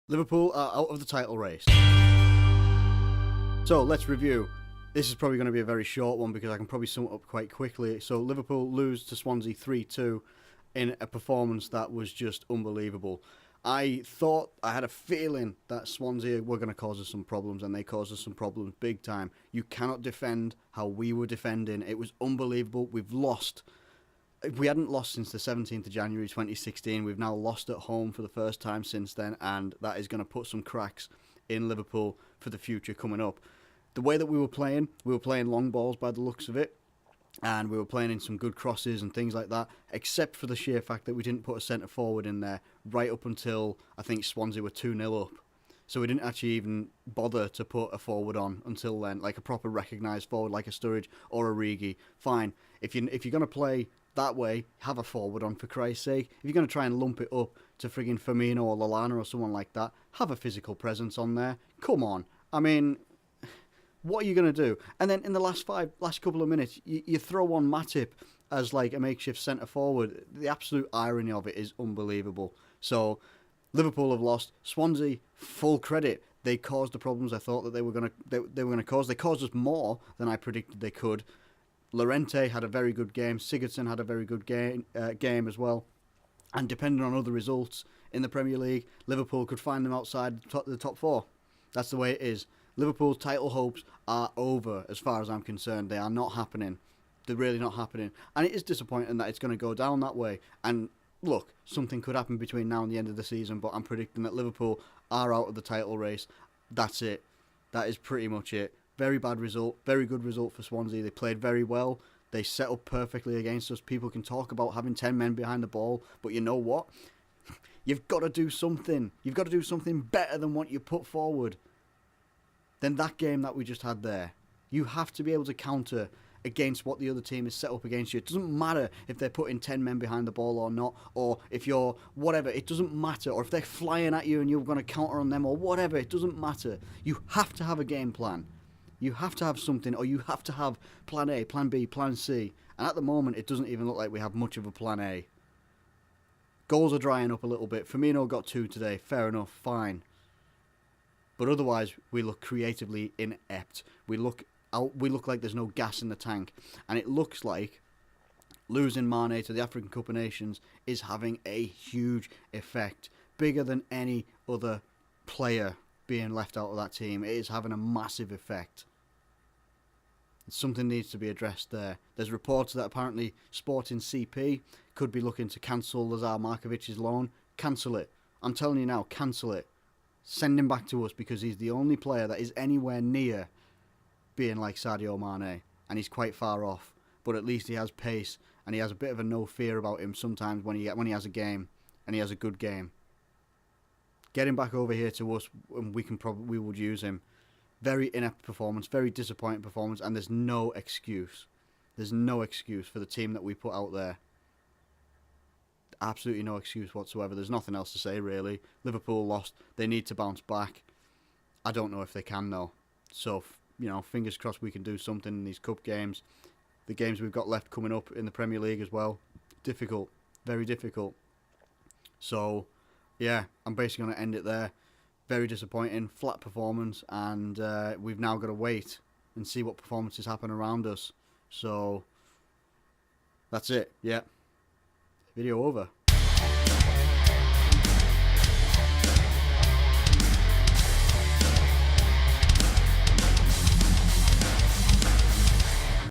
Liverpool are out of the title race. So let's review. This is probably going to be a very short one because I can probably sum it up quite quickly. So Liverpool lose to Swansea 3-2 in a performance that was just unbelievable. I had a feeling that Swansea were going to cause us some problems, and they caused us some problems big time. You cannot defend how we were defending. It was unbelievable. We've lost. We hadn't lost since the 17th of January 2016. We've now lost at home for the first time since then, and that is going to put some cracks in Liverpool for the future coming up. The way that we were playing long balls by the looks of it, and we were playing in some good crosses and things like that, except for the sheer fact that we didn't put a centre forward in there right up until I think Swansea were 2-0 up. So we didn't actually even bother to put a forward on until then, like a proper recognised forward like a Sturridge or a Origi. Fine, if you're going to play that way, have a forward on, for Christ's sake. If you're going to try and lump it up to friggin' Firmino or Lallana or someone like that, have a physical presence on there. Come on. I mean, what are you going to do? And then in the last couple of minutes, you throw on Matip as like a makeshift centre forward. The absolute irony of it is unbelievable. So Liverpool have lost. Swansea, full credit. They caused the problems I thought that they were going to cause. They caused us more than I predicted they could. Llorente had a very good game. Sigurdsson had a very good game as well. And depending on other results in the Premier League, Liverpool could find them outside the top four. That's the way it is. Liverpool's title hopes are over as far as I'm concerned. They are not happening. They're really not happening. And it is disappointing that it's going to go down that way. And look, something could happen between now and the end of the season, but I'm predicting that Liverpool are out of the title race. That's it. That is pretty much it. Very bad result, very good result for Swansea. They played very well. They set up perfectly against us. People can talk about having 10 men behind the ball, but you know what? You've got to do something. You've got to do something better than what you put forward. Then that game that we just had there, you have to be able to counter against what the other team is set up against you. It doesn't matter if they're putting 10 men behind the ball or not, or if you're whatever. It doesn't matter. Or if they're flying at you and you're going to counter on them or whatever. It doesn't matter. You have to have a game plan. You have to have something, or you have to have plan A, plan B, plan C. And at the moment, it doesn't even look like we have much of a plan A. Goals are drying up a little bit. Firmino got 2 today. Fair enough, fine. But otherwise, we look creatively inept. We look like there's no gas in the tank. And it looks like losing Mane to the African Cup of Nations is having a huge effect. Bigger than any other player being left out of that team. It is having a massive effect. Something needs to be addressed there. There's reports that apparently Sporting CP could be looking to cancel Lazar Markovic's loan. Cancel it. I'm telling you now, cancel it. Send him back to us because he's the only player that is anywhere near being like Sadio Mane. And he's quite far off. But at least he has pace and he has a bit of a no fear about him sometimes when he has a game and he has a good game. Get him back over here to us, and we would use him. Very inept performance, very disappointing performance, and there's no excuse. There's no excuse for the team that we put out there. Absolutely no excuse whatsoever. There's nothing else to say, really. Liverpool lost. They need to bounce back. I don't know if they can, though. So, fingers crossed we can do something in these cup games. The games we've got left coming up in the Premier League as well. Difficult. Very difficult. So, yeah, I'm basically going to end it there. Very disappointing, flat performance, and we've now got to wait and see what performances happen around us. So, that's it, yeah. Video over.